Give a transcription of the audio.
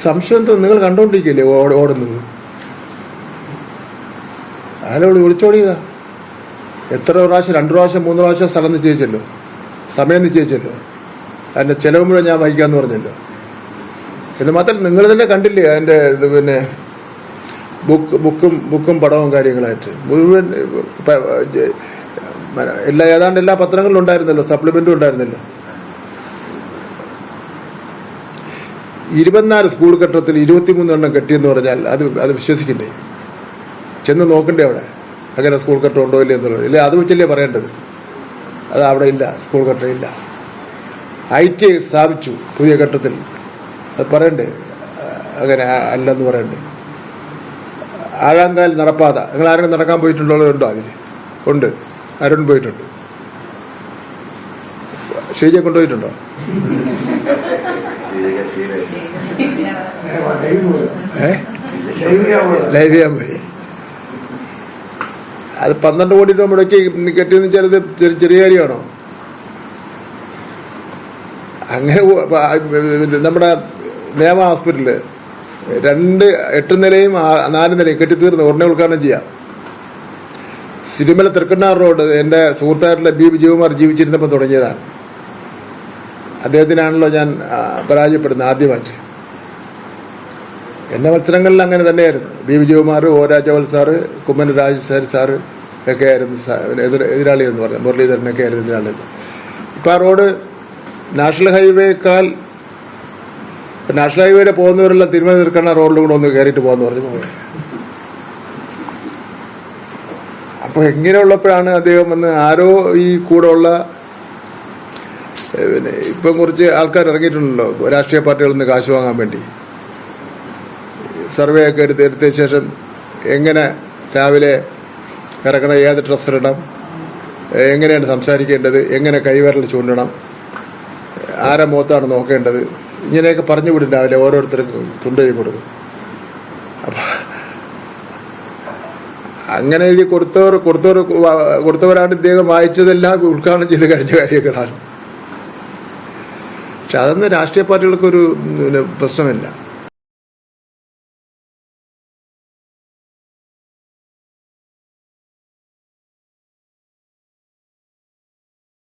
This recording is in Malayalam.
സംശയം എന്തോ നിങ്ങൾ കണ്ടോണ്ടിരിക്കില്ലേ ഓടുന്നത്? ആരോട് ഒളിച്ചോടിയതാ? എത്ര പ്രാവശ്യം, 2 പ്രാവശ്യം 3 പ്രാവശ്യം സ്ഥലം നിശ്ചയിച്ചല്ലോ, സമയം നിശ്ചയിച്ചല്ലോ, അതിൻ്റെ ചെലവ് മുഴുവൻ ഞാൻ വഹിക്കാമെന്ന് പറഞ്ഞല്ലോ. എന്ന് മാത്രമല്ല നിങ്ങൾ തന്നെ കണ്ടില്ലേ അതിൻ്റെ ഇത്, പിന്നെ ബുക്കും പടവും കാര്യങ്ങളായിട്ട് മുഴുവൻ ഏതാണ്ട് എല്ലാ പത്രങ്ങളിലും ഉണ്ടായിരുന്നല്ലോ, സപ്ലിമെന്റും ഉണ്ടായിരുന്നല്ലോ. 24 സ്കൂൾ കെട്ടിടത്തിൽ 23 എണ്ണം കെട്ടിയെന്ന് പറഞ്ഞാൽ അത് വിശ്വസിക്കണ്ടേ? ചെന്ന് നോക്കണ്ടേ അവിടെ അങ്ങനെ സ്കൂൾ കെട്ടിടം ഉണ്ടോ ഇല്ലേ എന്നുള്ളത്? ഇല്ലേ, അത് വെച്ചല്ലേ പറയേണ്ടത്. അത് അവിടെ ഇല്ല, സ്കൂൾ കെട്ടിടം ഇല്ല. IT സ്ഥാപിച്ചു പുതിയ ഘട്ടത്തിൽ, അത് പറയണ്ടേ? അങ്ങനെ അല്ലെന്ന് പറയണ്ടേ? ആഴാങ്കാൽ നടപ്പാത, നിങ്ങൾ ആരെങ്കിലും നടക്കാൻ പോയിട്ടുള്ളവരുണ്ടോ? അതിന് ഉണ്ട്, ആരോടും പോയിട്ടുണ്ട്. ഷീജയെ കൊണ്ടുപോയിട്ടുണ്ടോ? ലൈവ് ചെയ്യാൻ പോയി. അത് 12 കോടി രൂപ മുടക്കി കെട്ടിയെന്ന് വെച്ചാൽ ചെറിയ കാര്യമാണോ? അങ്ങനെ നമ്മുടെ നേമ ഹോസ്പിറ്റലില് 8 നിലയും 4 നിലയും കെട്ടിത്തീർന്ന് ഉടനെ ഉദ്ഘാടനം ചെയ്യാം. സിരിമല തൃക്കണ്ണാർ റോഡ് എൻ്റെ സുഹൃത്തായിട്ടുള്ള ബി വിജയകുമാർ ജീവിച്ചിരുന്നപ്പോൾ തുടങ്ങിയതാണ്. അദ്ദേഹത്തിനാണല്ലോ ഞാൻ പരാജയപ്പെടുന്നത് ആദ്യമായിട്ട്. എൻ്റെ മത്സരങ്ങളിൽ അങ്ങനെ തന്നെയായിരുന്നു. B Vijayakumar, O Rajagopal sir, Kummanam Rajasekhar sir ഒക്കെ ആയിരുന്നു എതിരാളി എന്ന് പറഞ്ഞത്. മുരളീധരനൊക്കെ ആയിരുന്നു എതിരാളി. ഇപ്പം ആ റോഡ് നാഷണൽ ഹൈവേക്കാൾ, നാഷണൽ ഹൈവേയുടെ പോകുന്നവരെല്ലാം തിരുമല തൃക്കണ്ണ റോഡിലും കൂടെ ഒന്ന് കയറിയിട്ട് പോകാന്ന് പറഞ്ഞു പോയി. അപ്പോൾ ഇങ്ങനെയുള്ളപ്പോഴാണ് അദ്ദേഹം വന്ന് ആരോ ഈ കൂടെ ഉള്ള പിന്നെ ഇപ്പം കുറച്ച് ആൾക്കാർ ഇറങ്ങിയിട്ടുണ്ടല്ലോ രാഷ്ട്രീയ പാർട്ടികളിൽ നിന്ന് കാശ് വാങ്ങാൻ വേണ്ടി. സർവേ ഒക്കെ എടുത്ത ശേഷം എങ്ങനെ രാവിലെ ഇറങ്ങണം, ഏത് ഡ്രസ്സ് ഇടണം, എങ്ങനെയാണ് സംസാരിക്കേണ്ടത്, എങ്ങനെ കൈവിരൽ ചൂണ്ടണം, ആരെ മുഖത്താണ് നോക്കേണ്ടത്, ഇങ്ങനെയൊക്കെ പറഞ്ഞു വിടും രാവിലെ ഓരോരുത്തർക്കും തുണ്ടെഴുതി കൊടുക്കും. അപ്പം അങ്ങനെ എഴുതി കൊടുത്തവരാണ് ഇദ്ദേഹം വായിച്ചതെല്ലാം ഉദ്ഘാടനം ചെയ്ത് കഴിഞ്ഞ കാര്യങ്ങളാണ്. പക്ഷെ അതൊന്നും രാഷ്ട്രീയ പാർട്ടികൾക്കൊരു പ്രശ്നമില്ല.